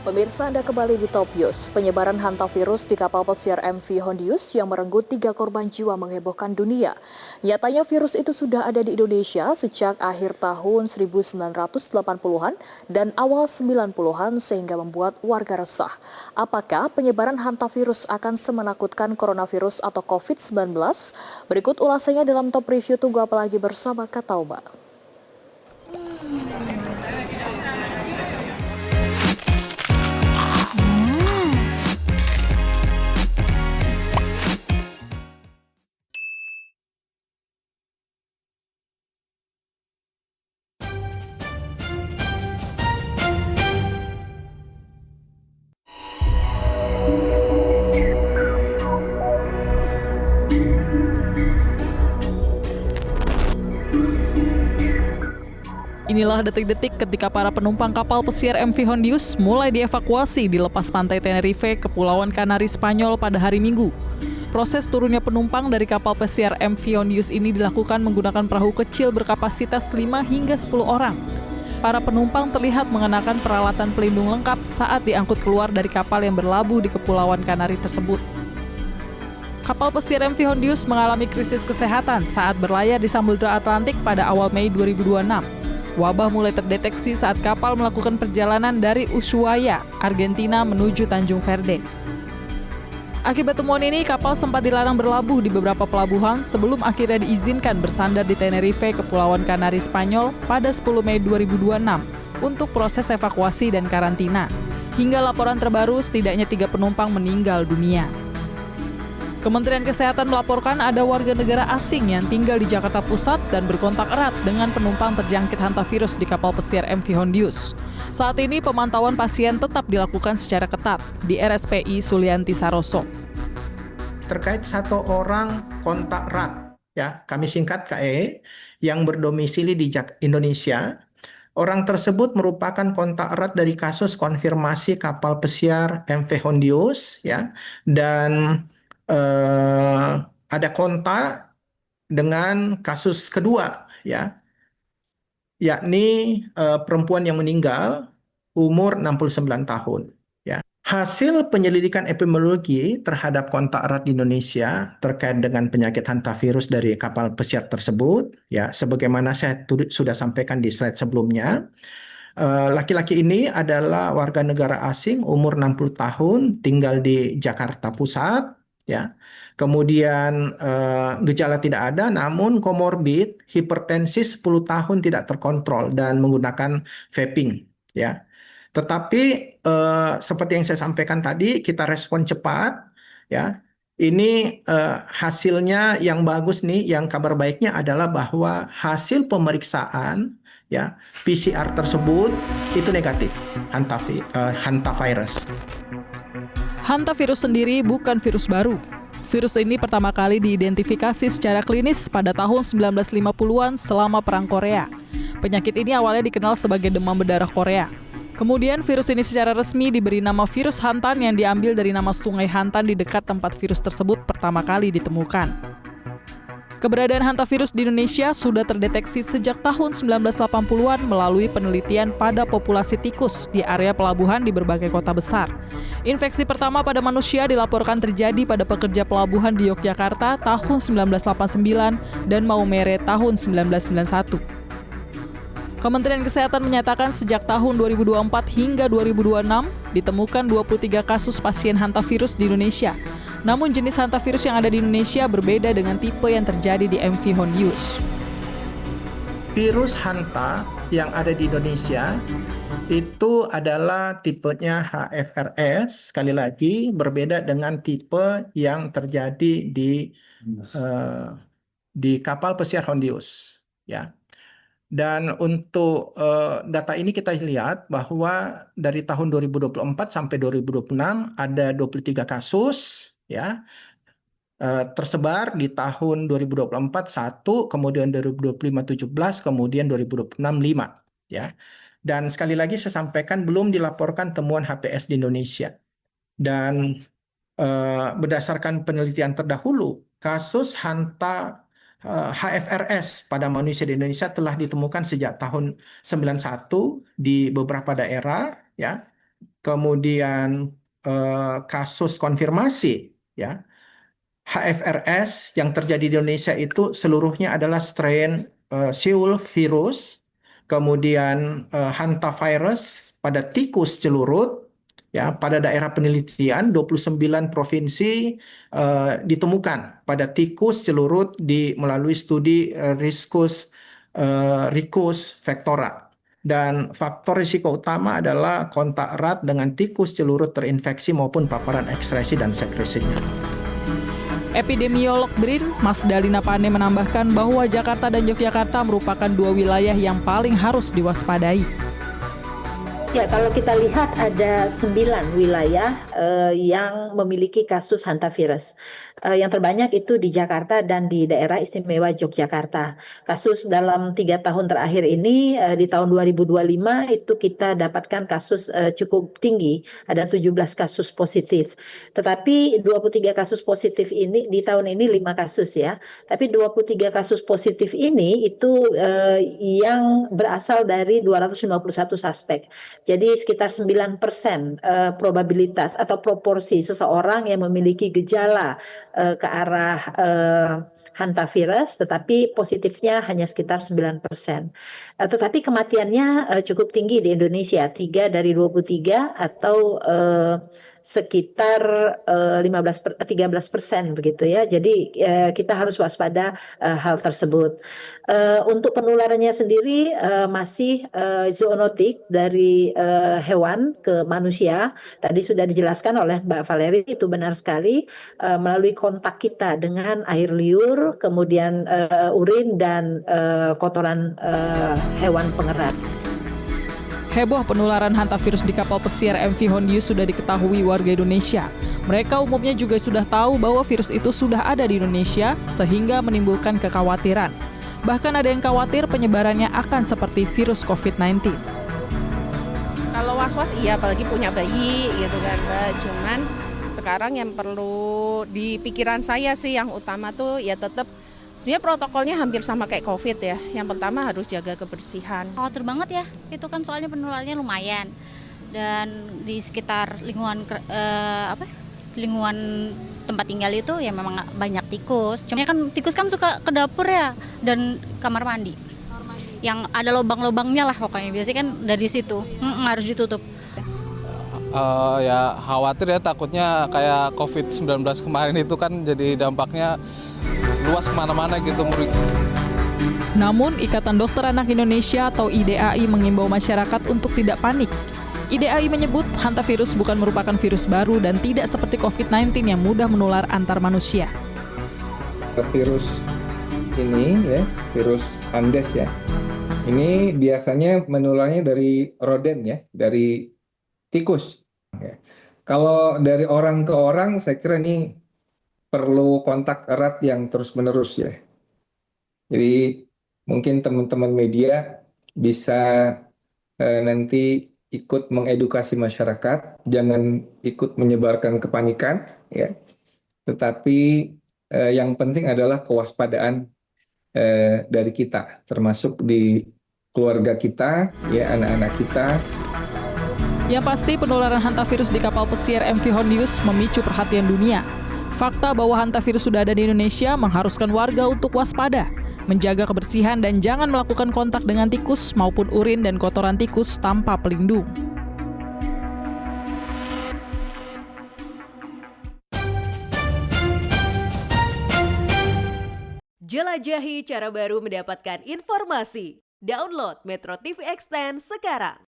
Pemirsa, Anda kembali di Top News. Penyebaran hantavirus di kapal pesiar MV Hondius yang merenggut 3 korban jiwa menghebohkan dunia. Nyatanya virus itu sudah ada di Indonesia sejak akhir tahun 1980-an dan awal 90-an sehingga membuat warga resah. Apakah penyebaran hantavirus akan semenakutkan coronavirus atau COVID-19? Berikut ulasannya dalam Top Review. Tunggu apalagi bersama Katauba. Inilah detik-detik ketika para penumpang kapal pesiar MV Hondius mulai dievakuasi di lepas pantai Tenerife, Kepulauan Kanari, Spanyol pada hari Minggu. Proses turunnya penumpang dari kapal pesiar MV Hondius ini dilakukan menggunakan perahu kecil berkapasitas 5 hingga 10 orang. Para penumpang terlihat mengenakan peralatan pelindung lengkap saat diangkut keluar dari kapal yang berlabuh di Kepulauan Kanari tersebut. Kapal pesiar MV Hondius mengalami krisis kesehatan saat berlayar di Samudra Atlantik pada awal Mei 2026. Wabah mulai terdeteksi saat kapal melakukan perjalanan dari Ushuaia, Argentina menuju Tanjung Verde. Akibat temuan ini, kapal sempat dilarang berlabuh di beberapa pelabuhan sebelum akhirnya diizinkan bersandar di Tenerife, Kepulauan Kanari, Spanyol pada 10 Mei 2026 untuk proses evakuasi dan karantina. Hingga laporan terbaru, setidaknya 3 penumpang meninggal dunia. Kementerian Kesehatan melaporkan ada warga negara asing yang tinggal di Jakarta Pusat dan berkontak erat dengan penumpang terjangkit hantavirus di kapal pesiar MV Hondius. Saat ini pemantauan pasien tetap dilakukan secara ketat di RSPI Sulianti Saroso. Terkait 1 orang kontak erat, ya kami singkat KE, yang berdomisili di Indonesia. Orang tersebut merupakan kontak erat dari kasus konfirmasi kapal pesiar MV Hondius, ya, dan ada kontak dengan kasus kedua, ya, yakni perempuan yang meninggal umur 69 tahun. Ya. Hasil penyelidikan epidemiologi terhadap kontak erat di Indonesia terkait dengan penyakit hantavirus dari kapal pesiar tersebut, ya, sebagaimana saya sudah sampaikan di slide sebelumnya. Laki-laki ini adalah warga negara asing umur 60 tahun, tinggal di Jakarta Pusat, ya. Kemudian gejala tidak ada, namun komorbid hipertensi 10 tahun tidak terkontrol dan menggunakan vaping, ya. Tetapi seperti yang saya sampaikan tadi, kita respon cepat, ya. Ini hasilnya yang bagus nih, yang kabar baiknya adalah bahwa hasil pemeriksaan, ya, PCR tersebut itu negatif hantavirus. Hantavirus sendiri bukan virus baru. Virus ini pertama kali diidentifikasi secara klinis pada tahun 1950-an selama Perang Korea. Penyakit ini awalnya dikenal sebagai demam berdarah Korea. Kemudian virus ini secara resmi diberi nama virus Hantan yang diambil dari nama sungai Hantan di dekat tempat virus tersebut pertama kali ditemukan. Keberadaan hantavirus di Indonesia sudah terdeteksi sejak tahun 1980-an melalui penelitian pada populasi tikus di area pelabuhan di berbagai kota besar. Infeksi pertama pada manusia dilaporkan terjadi pada pekerja pelabuhan di Yogyakarta tahun 1989 dan Maumere tahun 1991. Kementerian Kesehatan menyatakan sejak tahun 2024 hingga 2026 ditemukan 23 kasus pasien hantavirus di Indonesia. Namun jenis hantavirus yang ada di Indonesia berbeda dengan tipe yang terjadi di MV Hondius. Virus Hanta yang ada di Indonesia itu adalah tipenya HFRS, sekali lagi berbeda dengan tipe yang terjadi di kapal pesiar Hondius, ya. Dan untuk data ini kita lihat bahwa dari tahun 2024 sampai 2026 ada 23 kasus, ya, tersebar di tahun 2024 1, kemudian 2025 17, kemudian 2026 5, ya. Dan sekali lagi saya sampaikan belum dilaporkan temuan HPS di Indonesia. Dan berdasarkan penelitian terdahulu, kasus HFRS pada manusia di Indonesia telah ditemukan sejak tahun 91 di beberapa daerah, ya. kemudian kasus konfirmasi, ya. HFRS yang terjadi di Indonesia itu seluruhnya adalah strain Seoul virus, kemudian hantavirus pada tikus celurit, ya, pada daerah penelitian 29 provinsi ditemukan pada tikus celurit melalui studi Ricus vectora. Dan faktor risiko utama adalah kontak erat dengan tikus celurit terinfeksi maupun paparan ekskresi dan sekresinya. Epidemiolog BRIN, Mas Dalina Pane menambahkan bahwa Jakarta dan Yogyakarta merupakan dua wilayah yang paling harus diwaspadai. Ya, kalau kita lihat ada 9 wilayah yang memiliki kasus hantavirus. Yang terbanyak itu di Jakarta dan di daerah istimewa Yogyakarta. Kasus dalam 3 tahun terakhir ini, di tahun 2025 itu kita dapatkan kasus cukup tinggi, ada 17 kasus positif. Tetapi 23 kasus positif ini, di tahun ini 5 kasus ya. Tapi 23 kasus positif ini itu yang berasal dari 251 suspek. Jadi sekitar 9% probabilitas atau proporsi seseorang yang memiliki gejala ke arah hantavirus, tetapi positifnya hanya sekitar 9%. Tetapi kematiannya cukup tinggi di Indonesia, 3 dari 23 atau sekitar 13% begitu ya. Jadi kita harus waspada hal tersebut. Untuk penularannya sendiri masih zoonotik dari hewan ke manusia. Tadi sudah dijelaskan oleh Mbak Valeri, itu benar sekali, melalui kontak kita dengan air liur, kemudian urin dan kotoran hewan pengerat. Heboh penularan hantavirus di kapal pesiar MV Hondius sudah diketahui warga Indonesia. Mereka umumnya juga sudah tahu bahwa virus itu sudah ada di Indonesia, sehingga menimbulkan kekhawatiran. Bahkan ada yang khawatir penyebarannya akan seperti virus COVID-19. Kalau was-was iya, apalagi punya bayi gitu kan Mbak. Cuman sekarang yang perlu di pikiran saya sih yang utama tuh ya tetap sebenarnya protokolnya hampir sama kayak COVID ya. Yang pertama harus jaga kebersihan. Khawatir banget ya, itu kan soalnya penularannya lumayan. Dan di sekitar lingkungan tempat tinggal itu ya memang banyak tikus. Cuma kan tikus kan suka ke dapur ya dan kamar mandi. Yang ada lubang-lubangnya lah pokoknya. Biasanya kan dari situ harus ditutup. Ya khawatir ya, takutnya kayak COVID-19 kemarin itu kan jadi dampaknya luas kemana-mana gitu. Namun, Ikatan Dokter Anak Indonesia atau IDAI mengimbau masyarakat untuk tidak panik. IDAI menyebut hantavirus bukan merupakan virus baru dan tidak seperti COVID-19 yang mudah menular antar manusia. Virus ini ya, virus Andes ya, ini biasanya menularnya dari rodent ya, dari tikus. Ya. Kalau dari orang ke orang, saya kira ini perlu kontak erat yang terus-menerus ya. Jadi mungkin teman-teman media bisa nanti ikut mengedukasi masyarakat, jangan ikut menyebarkan kepanikan ya. Tetapi yang penting adalah kewaspadaan dari kita, termasuk di keluarga kita, ya, anak-anak kita. Yang pasti penularan hantavirus di kapal pesiar MV Hondius memicu perhatian dunia. Fakta bahwa hantavirus sudah ada di Indonesia mengharuskan warga untuk waspada, menjaga kebersihan dan jangan melakukan kontak dengan tikus maupun urin dan kotoran tikus tanpa pelindung. Jelajahi cara baru mendapatkan informasi. Download Metro TV Extend sekarang.